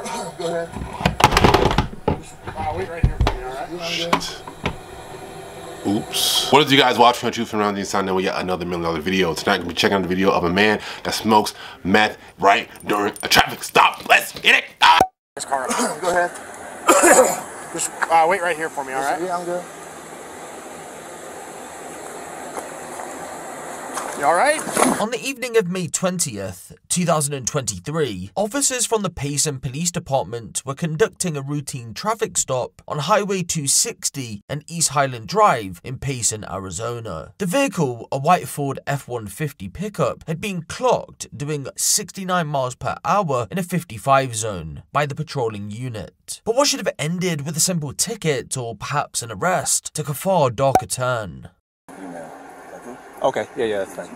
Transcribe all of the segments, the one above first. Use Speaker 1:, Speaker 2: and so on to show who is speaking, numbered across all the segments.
Speaker 1: car. Go ahead. Just, wait right here for me, alright?
Speaker 2: Oops. What is you guys watching on YouTube from around the inside now with yet another $1 million video. Tonight we'll be checking out the video of a man that smokes meth right during a traffic stop. Let's get it.
Speaker 1: This car. Go ahead. Just wait right here for me, alright? Yeah, I'm good. You alright?
Speaker 3: On the evening of May 20th, 2023, officers from the Payson Police Department were conducting a routine traffic stop on Highway 260 and East Highland Drive in Payson, Arizona. The vehicle, a white Ford F-150 pickup, had been clocked doing 69 miles per hour in a 55 zone by the patrolling unit. But what should have ended with a simple ticket or perhaps an arrest took a far darker turn.
Speaker 4: Okay, yeah, that's fine.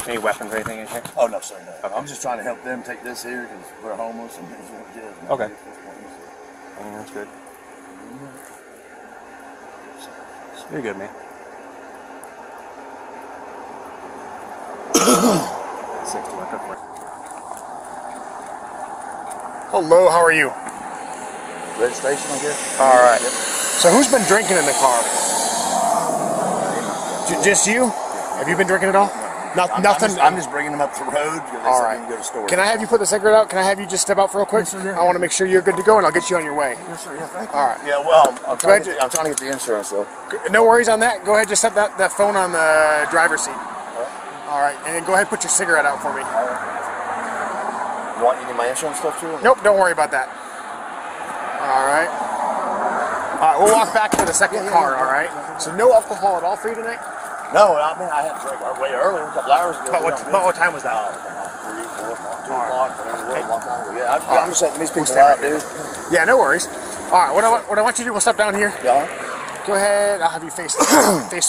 Speaker 4: Any weapons or anything in here?
Speaker 1: Oh, no, sir, no.
Speaker 4: Okay.
Speaker 1: I'm just trying to help them take this here because we're homeless and it's what it is.
Speaker 4: Okay. That's good. You're good, man.
Speaker 1: Hello, how are you?
Speaker 5: Registration, I guess.
Speaker 1: Alright. So who's been drinking in the car? Just you? Have you been drinking at all? Nothing.
Speaker 5: I'm just bringing them up the road because they said we can go to stores.
Speaker 1: Can I have you put the cigarette out? Can I have you just step out for real quick? Yes, sir, yeah. I want to make sure you're good to go, and I'll get you on your way.
Speaker 5: Yes, sir. Yeah, thank you.
Speaker 1: All right.
Speaker 5: Yeah, well, I'm trying to get the insurance, though.
Speaker 1: No worries on that. Go ahead, just set that phone on the driver's seat. All right, and then go ahead and put your cigarette out for me.
Speaker 5: You need my insurance stuff, too?
Speaker 1: Nope, don't worry about that. All right. All right, we'll walk back to the second car, all right? So no alcohol at all for you tonight?
Speaker 5: No, I mean, I had to drink way earlier, a couple hours ago.
Speaker 1: About what time was that?
Speaker 5: 3, 4, 2 o'clock, whatever it was, a long time ago. Yeah, I'm just setting these people out, dude.
Speaker 1: Yeah, no worries. All right, what I want you to do, we'll step down here.
Speaker 5: Yeah.
Speaker 1: Go ahead, I'll have you face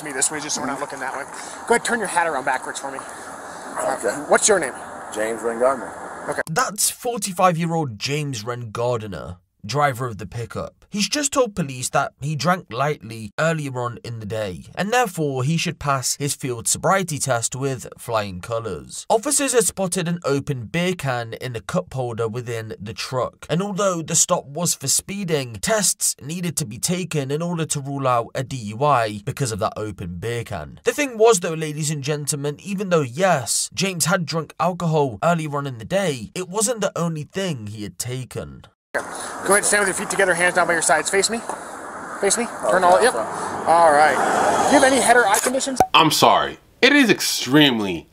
Speaker 1: me this way just so we're not looking that way. Go ahead, turn your hat around backwards for me.
Speaker 5: Okay.
Speaker 1: What's your name?
Speaker 5: James Wren Gardner.
Speaker 1: Okay.
Speaker 3: That's 45-year-old James Wren Gardner, driver of the pickup. He's just told police that he drank lightly earlier on in the day, and therefore he should pass his field sobriety test with flying colours. Officers had spotted an open beer can in the cup holder within the truck, and although the stop was for speeding, tests needed to be taken in order to rule out a DUI because of that open beer can. The thing was though, ladies and gentlemen, even though yes, James had drunk alcohol earlier on in the day, it wasn't the only thing he had taken.
Speaker 1: Go ahead and stand with your feet together, hands down by your sides. Face me. Face me. Turn all. Yep. All right. Do you have any head or eye conditions?
Speaker 2: I'm sorry. It is extremely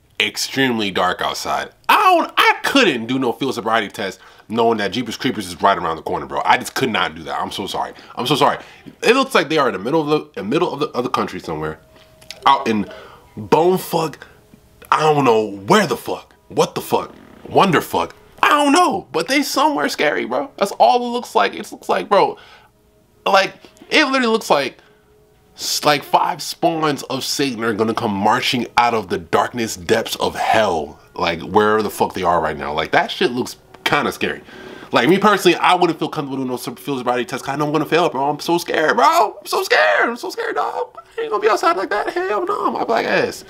Speaker 2: dark outside. I couldn't do no field sobriety test knowing that Jeepers Creepers is right around the corner, bro. I just could not do that. I'm so sorry. I'm so sorry. It looks like they are in the middle of the country somewhere, out in bonefuck. I don't know where the fuck, what the fuck, wonderfuck. I don't know, but they somewhere scary, bro. That's all it looks like. It looks like, bro, like, it literally looks like 5 spawns of Satan are gonna come marching out of the darkness depths of hell, like, where the fuck they are right now. Like, that shit looks kind of scary. Like, me personally, I wouldn't feel comfortable doing no field sobriety test, because I know I'm gonna fail, bro. I'm so scared, bro. I'm so scared. I'm so scared, dog. I ain't gonna be outside like that. Hell no, my black ass.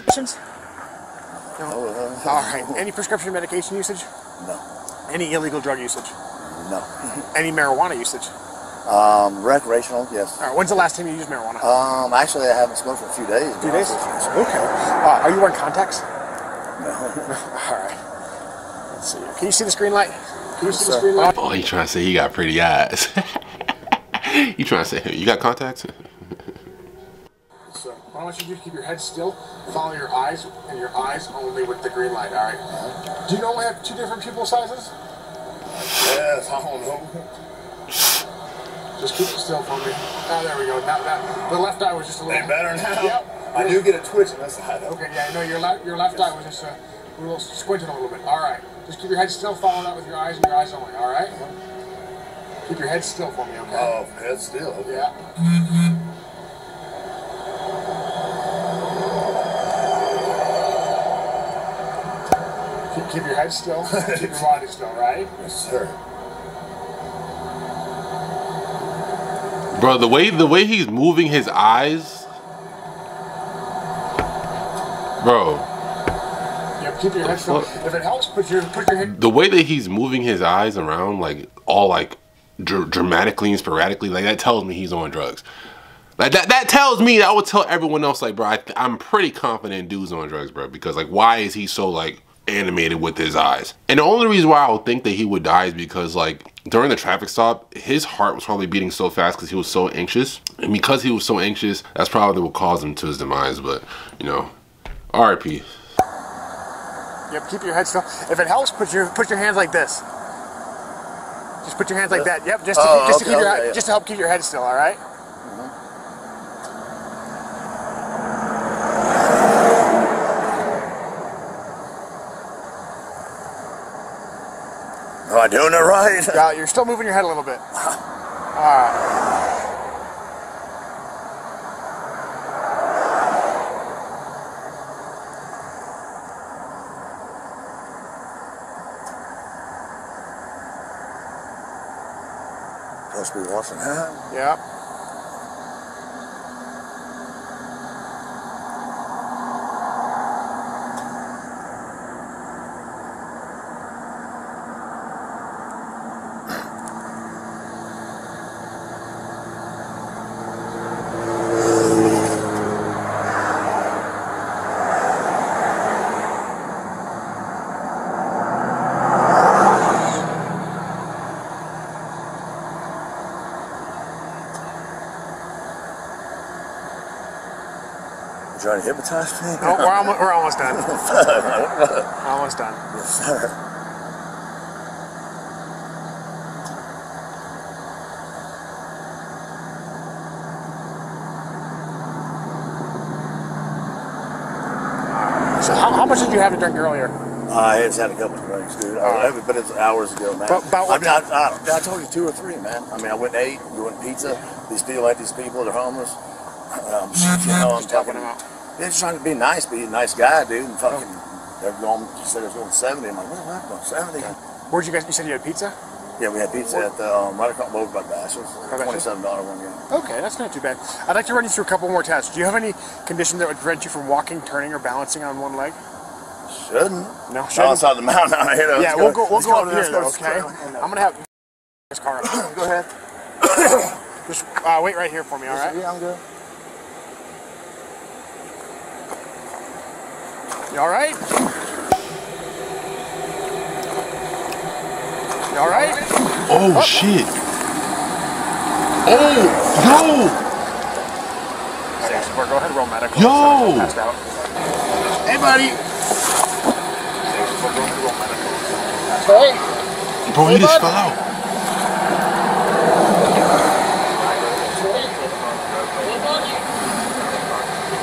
Speaker 1: No. All right. Any prescription medication usage?
Speaker 5: No.
Speaker 1: Any illegal drug usage?
Speaker 5: No.
Speaker 1: Any marijuana usage?
Speaker 5: Recreational, yes.
Speaker 1: All right. When's the last time you used marijuana?
Speaker 5: Actually, I haven't smoked for a few days.
Speaker 1: A few days? Okay. Are you wearing contacts?
Speaker 5: No.
Speaker 1: All right. Let's see. Can you see the screen light? Can you see the screen light?
Speaker 2: Oh, he trying to say he got pretty eyes. You trying to say you got contacts?
Speaker 1: So, why don't you just keep your head still, follow your eyes, and your eyes only with the green light, alright? Do you normally have 2 different pupil sizes?
Speaker 5: Yes, I don't know.
Speaker 1: Just keep it still for me. Oh, there we go. The left eye was just a little...
Speaker 5: Better now?
Speaker 1: Yep.
Speaker 5: I do get a twitch on this side.
Speaker 1: Okay, yeah, no, your left eye was just a little squinting a little bit. Alright. Just keep your head still, follow that with your eyes and your eyes only, alright? Keep your head still for me, okay?
Speaker 5: Oh, head still. Okay.
Speaker 1: Yeah. Keep your head still, keep your body still, right?
Speaker 5: Yes, sir.
Speaker 2: Bro, the way he's moving his eyes, bro.
Speaker 1: Yep. Keep your head still. If it helps, put your head.
Speaker 2: The way that he's moving his eyes around, like all like dramatically and sporadically, like that tells me he's on drugs. Like that tells me, I would tell everyone else, like, bro, I'm pretty confident dude's on drugs, bro, because like, why is he so like animated with his eyes? And the only reason why I would think that he would die is because like during the traffic stop, his heart was probably beating so fast because he was so anxious, and because he was so anxious, that's probably what caused him to his demise. But you know, R.I.P.
Speaker 1: Yep, keep your head still. If it helps, put your hands like this. Just put your hands like that. Yep, just to help keep your head still. All right.
Speaker 5: Am I doing it right?
Speaker 1: Yeah, you're still moving your head a little bit. Alright.
Speaker 5: Supposed to be washing hands.
Speaker 1: Yeah.
Speaker 5: Trying to hypnotize me?
Speaker 1: No, we're almost done. Almost done.
Speaker 5: Yes, sir.
Speaker 1: So how much did you have to drink earlier?
Speaker 5: I just had a couple of drinks, dude. But it's hours ago, man. I told you 2 or 3, man. I mean, I went and ate. We went pizza. These people, like these people, they're homeless. I'm talking about. They're just trying to be nice, be a nice guy, dude. And fucking, they're going. She said they're going 70. I'm like, what the fuck, going 70?
Speaker 1: Where'd you guys? You said you had pizza?
Speaker 5: Yeah, we had pizza at the right across over by Bashers. $27 one game.
Speaker 1: Okay, that's not too bad. I'd like to run you through a couple more tests. Do you have any condition that would prevent you from walking, turning, or balancing on one leg?
Speaker 5: Shouldn't.
Speaker 1: No, shouldn't.
Speaker 5: Outside the mountain out here.
Speaker 1: Yeah, we'll go up here, though, okay? I'm gonna have this car up.
Speaker 5: Go ahead.
Speaker 1: Just wait right here for me, all right?
Speaker 5: Yeah, I'm good.
Speaker 1: You all right? You all right?
Speaker 2: Oh, shit. Oh, yo.
Speaker 1: Go ahead, roll medical.
Speaker 2: Yo.
Speaker 1: Passed out.
Speaker 5: Hey, buddy.
Speaker 1: Hey.
Speaker 2: Bro, he just fell out.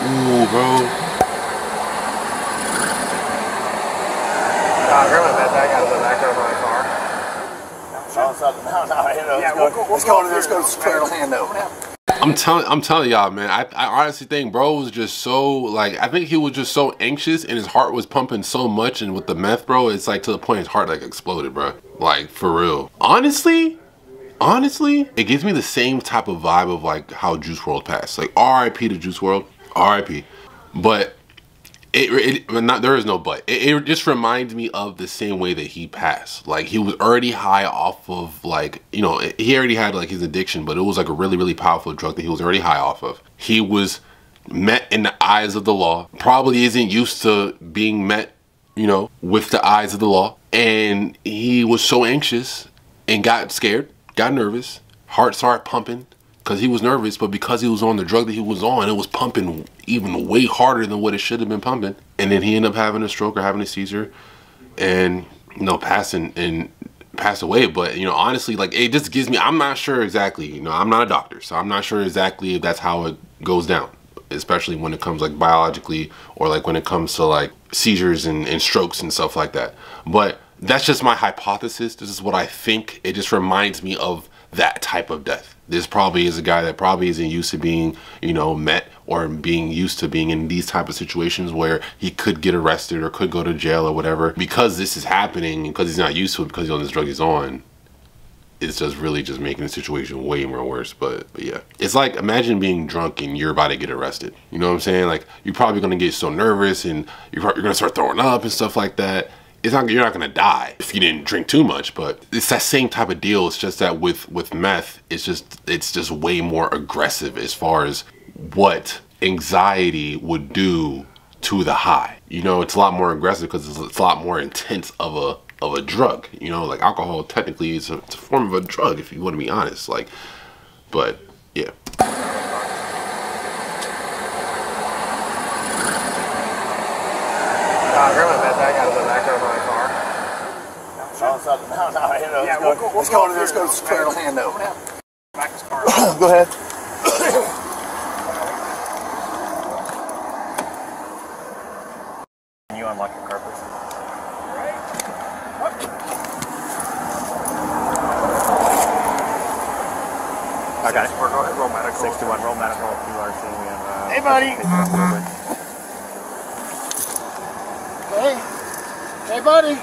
Speaker 2: Ooh, bro.
Speaker 1: I got to the back of my car.
Speaker 5: Let's go to Orlando.
Speaker 2: I'm telling y'all, man. I honestly think bro was just so like, I think he was just so anxious and his heart was pumping so much, and with the meth, bro, it's like to the point his heart like exploded, bro. Like for real. Honestly, it gives me the same type of vibe of like how Juice WRLD passed. Like R.I.P. to Juice WRLD, R.I.P. But there is no but. It just reminds me of the same way that he passed. Like he was already high off of like, you know, he already had like his addiction, but it was like a really, really powerful drug that he was already high off of. He was met in the eyes of the law. Probably isn't used to being met, you know, with the eyes of the law. And he was so anxious and got scared, got nervous, heart started pumping. Because he was nervous, but because he was on the drug that he was on, it was pumping even way harder than what it should have been pumping. And then he ended up having a stroke or having a seizure and, you know, passed away. But, you know, honestly, like, it just gives me, I'm not sure exactly, you know, I'm not a doctor, so I'm not sure exactly if that's how it goes down, especially when it comes like biologically or like when it comes to like seizures and strokes and stuff like that. But that's just my hypothesis. This is what I think. It just reminds me of that type of death. This probably is a guy that probably isn't used to being, you know, met or being used to being in these type of situations where he could get arrested or could go to jail or whatever. Because this is happening and because he's not used to it, because he's on this drug he's on, it's just really just making the situation way more worse. But yeah, it's like, imagine being drunk and you're about to get arrested. You know what I'm saying? Like, you're probably gonna get so nervous and you're gonna start throwing up and stuff like that. It's not, you're not gonna die if you didn't drink too much, but it's that same type of deal. It's just that with meth, it's just way more aggressive as far as what anxiety would do to the high. You know, it's a lot more aggressive because it's a lot more intense of a drug. You know, like alcohol technically is it's a form of a drug if you want to be honest. Like, but yeah.
Speaker 5: Let's go straight on hand over now. Go ahead.
Speaker 4: Can you unlock your car, please? Okay. We're going to roll medical. 61, roll medical, QRC. We have,
Speaker 1: hey, buddy. Hey, buddy.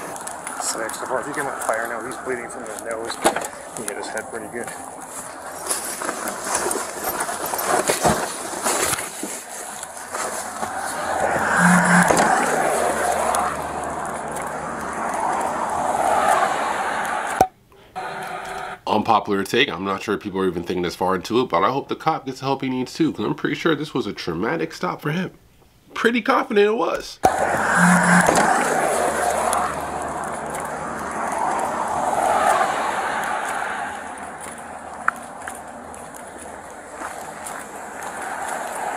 Speaker 4: 64. If you can let fire now, he's bleeding from his nose. You hit his head pretty good.
Speaker 2: Unpopular take. I'm not sure if people are even thinking this far into it, but I hope the cop gets the help he needs too, because I'm pretty sure this was a traumatic stop for him. Pretty confident it was.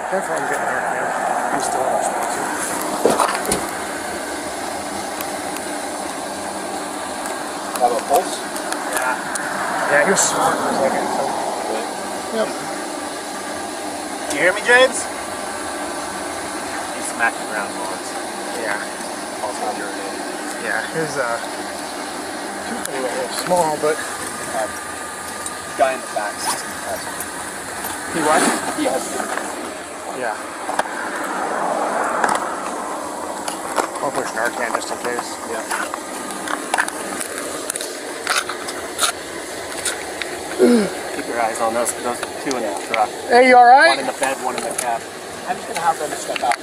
Speaker 4: That's why I'm getting here, man. He's still our sponsor.
Speaker 5: Have a pulse?
Speaker 4: Yeah, he was smart for a second. So. Yep.
Speaker 5: Do you hear me, James?
Speaker 4: He smacked the ground once.
Speaker 1: Yeah.
Speaker 4: Also urinated.
Speaker 1: Yeah, his he was a little small, but
Speaker 5: Guy in the back.
Speaker 1: he what?
Speaker 5: Yes.
Speaker 1: Yeah. I'll push Narcan just in case.
Speaker 5: Yeah.
Speaker 4: Keep your eyes on those two in the truck.
Speaker 1: Hey, you alright?
Speaker 4: One in the bed, one in the cab.
Speaker 5: I'm just gonna have them step out.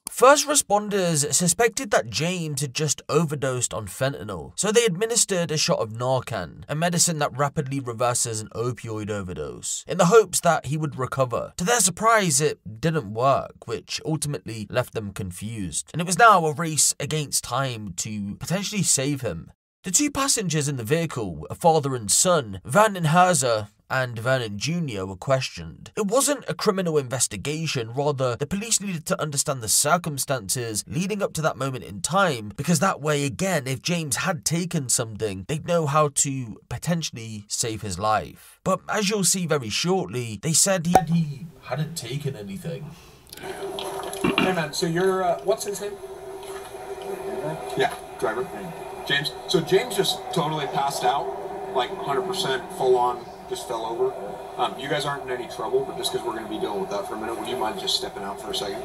Speaker 3: First responders suspected that James had just overdosed on fentanyl, so they administered a shot of Narcan, a medicine that rapidly reverses an opioid overdose, in the hopes that he would recover. To their surprise, it didn't work, which ultimately left them confused, and it was now a race against time to potentially save him. The two passengers in the vehicle, a father and son, Vernon Herzer and Vernon Jr. were questioned. It wasn't a criminal investigation, rather the police needed to understand the circumstances leading up to that moment in time, because that way again, if James had taken something, they'd know how to potentially save his life. But as you'll see very shortly, they said he hadn't taken anything.
Speaker 6: Hey man, so you're, what's his name? Yeah, driver. James. So James just totally passed out, like 100% full on, just fell over. You guys aren't in any trouble, but just because we're going to be dealing with that for a minute, would you mind just stepping out for a second?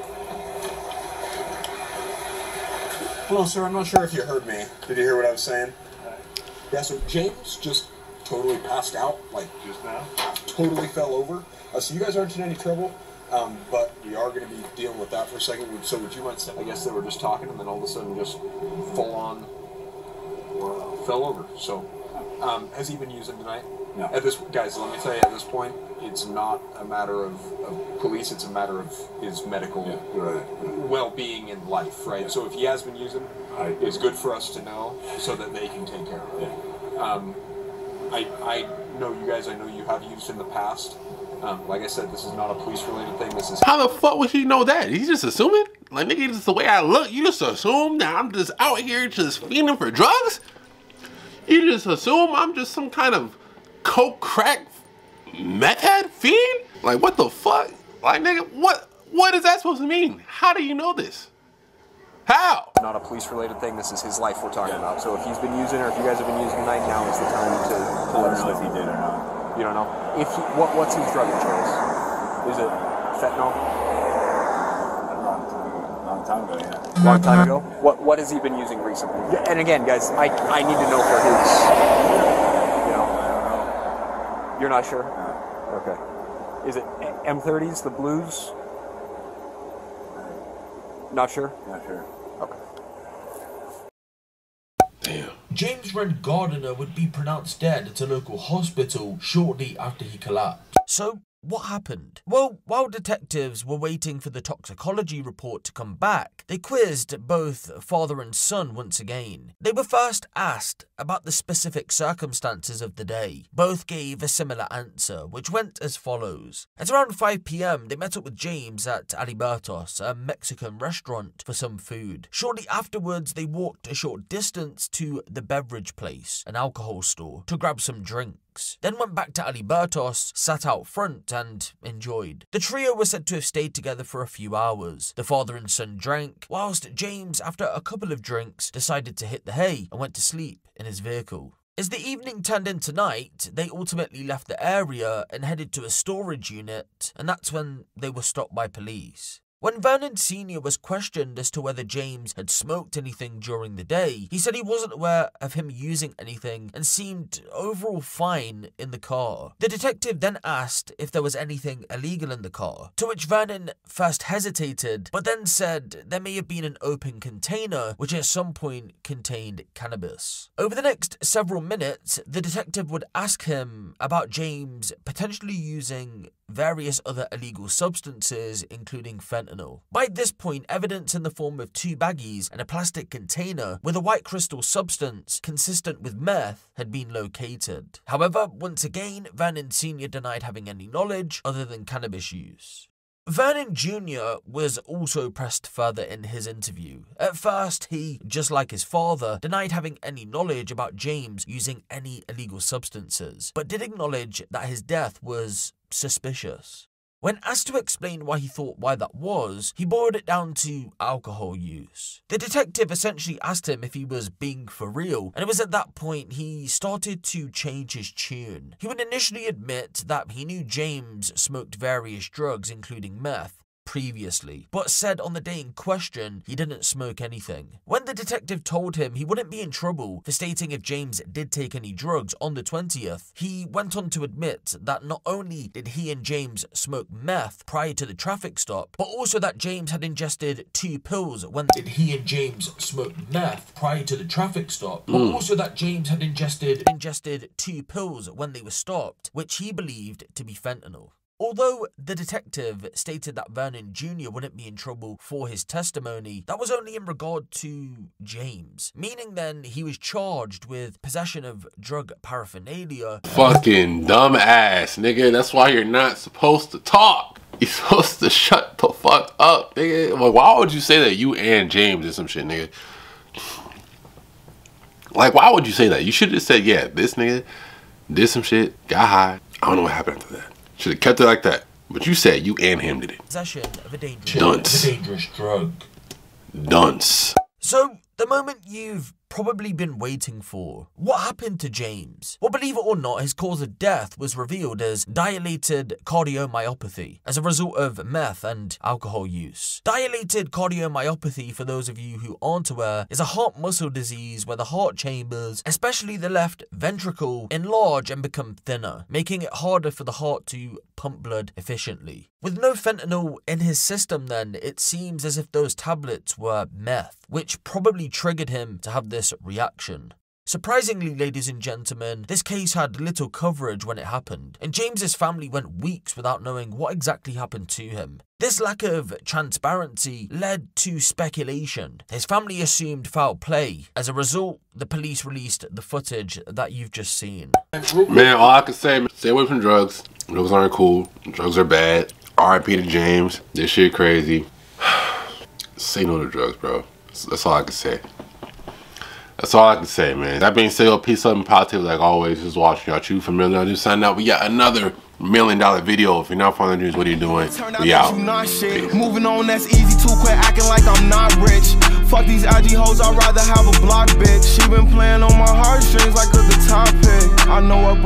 Speaker 6: Hello, sir. I'm not sure if you heard me. Did you hear what I was saying? Yeah, so James just totally passed out, like just now. Totally fell over. So you guys aren't in any trouble, but we are going to be dealing with that for a second. So would you mind stepping? I guess they were just talking, and then all of a sudden just full on fell over. So has he been using tonight? No. At this, guys, let me tell you, at this point, it's not a matter of police, it's a matter of his medical well-being in life, right? Yeah. So if he has been using, it's good for us to know so that they can take care of it. Yeah. I know you guys, I know you have used in the past. Like I said, this is not a police-related thing. This is...
Speaker 2: How the fuck would he know that? He's just assuming? Like, nigga, just the way I look, you just assume that I'm just out here just feeding for drugs? You just assume I'm just some kind of coke, crack, meth head fiend? Like, what the fuck? Like, nigga, what is that supposed to mean? How do you know this? How?
Speaker 4: Not a police-related thing. This is his life we're talking about. So if he's been using, or if you guys have been using tonight, now is the time to let us know
Speaker 5: if he did or not.
Speaker 4: You don't know? If he, what's his drug of choice? Is it fentanyl?
Speaker 5: Long time ago, yeah.
Speaker 4: Long time ago? What has he been using recently? And again, guys, I need to know for his, you know.
Speaker 5: I don't know.
Speaker 4: You're not sure?
Speaker 5: No.
Speaker 4: Okay. Is it M30s, the blues? Not sure?
Speaker 5: Not sure.
Speaker 4: Okay.
Speaker 2: Damn.
Speaker 3: James Ren Gardiner would be pronounced dead at a local hospital shortly after he collapsed. So, what happened? Well, while detectives were waiting for the toxicology report to come back, they quizzed both father and son once again. They were first asked about the specific circumstances of the day. Both gave a similar answer, which went as follows. At around 5 PM, they met up with James at Alibertos, a Mexican restaurant, for some food. Shortly afterwards, they walked a short distance to the beverage place, an alcohol store, to grab some drinks. Then went back to Alibertos, sat out front and enjoyed. The trio was said to have stayed together for a few hours. The father and son drank, whilst James, after a couple of drinks, decided to hit the hay and went to sleep in his vehicle. As the evening turned into night, they ultimately left the area and headed to a storage unit, and that's when they were stopped by police. When Vernon Sr. was questioned as to whether James had smoked anything during the day, he said he wasn't aware of him using anything and seemed overall fine in the car. The detective then asked if there was anything illegal in the car, to which Vernon first hesitated, but then said there may have been an open container which at some point contained cannabis. Over the next several minutes, the detective would ask him about James potentially using various other illegal substances, including fentanyl. By this point, evidence in the form of 2 baggies and a plastic container with a white crystal substance consistent with meth had been located. However, once again, Vernon Sr. denied having any knowledge other than cannabis use. Vernon Jr. was also pressed further in his interview. At first, he, just like his father, denied having any knowledge about James using any illegal substances, but did acknowledge that his death was suspicious. When asked to explain why he thought that was, he boiled it down to alcohol use. The detective essentially asked him if he was being for real, and it was at that point he started to change his tune. He would initially admit that he knew James smoked various drugs, including meth, previously, but said on the day in question he didn't smoke anything. When the detective told him he wouldn't be in trouble for stating if James did take any drugs on the 20th, he went on to admit that not only did he and James smoke meth prior to the traffic stop, but also that James had ingested 2 pills when they were stopped, which he believed to be fentanyl. Although the detective stated that Vernon Jr. wouldn't be in trouble for his testimony, that was only in regard to James, meaning then he was charged with possession of drug paraphernalia.
Speaker 2: Fucking dumb ass, nigga. That's why you're not supposed to talk. You're supposed to shut the fuck up, nigga. Like, why would you say that you and James did some shit, nigga? Like, why would you say that? You should have said, yeah, this nigga did some shit, got high. I don't know what happened after that. Should have kept it like that. But you said you and him did it.
Speaker 3: Possession of a dangerous drug.
Speaker 2: Dunce.
Speaker 3: So, the moment you've probably been waiting for. What happened to James? Well, believe it or not, his cause of death was revealed as dilated cardiomyopathy as a result of meth and alcohol use. Dilated cardiomyopathy, for those of you who aren't aware, is a heart muscle disease where the heart chambers, especially the left ventricle, enlarge and become thinner, making it harder for the heart to pump blood efficiently. With no fentanyl in his system then, it seems as if those tablets were meth, which probably triggered him to have this reaction. Surprisingly, ladies and gentlemen, this case had little coverage when it happened, and James's family went weeks without knowing what exactly happened to him. This lack of transparency led to speculation. His family assumed foul play. As a result, the police released the footage that you've just seen.
Speaker 2: Man, all I can say, stay away from drugs. Drugs aren't cool. Drugs are bad. R.I.P. to James. This shit crazy. Say no to drugs, bro. That's all I can say. That's all I can say, man. That being said, peace, love, and positive. Like always, just watching y'all. True familiar. Just signing out. We got another $1 million video. If you're not following the news, what are you doing? We out.
Speaker 7: Moving on, that's easy too. Quit acting like I'm not rich. Fuck these IG hoes, I'd rather have a block bitch. She been playing on my heartstrings like a guitar pick. I know a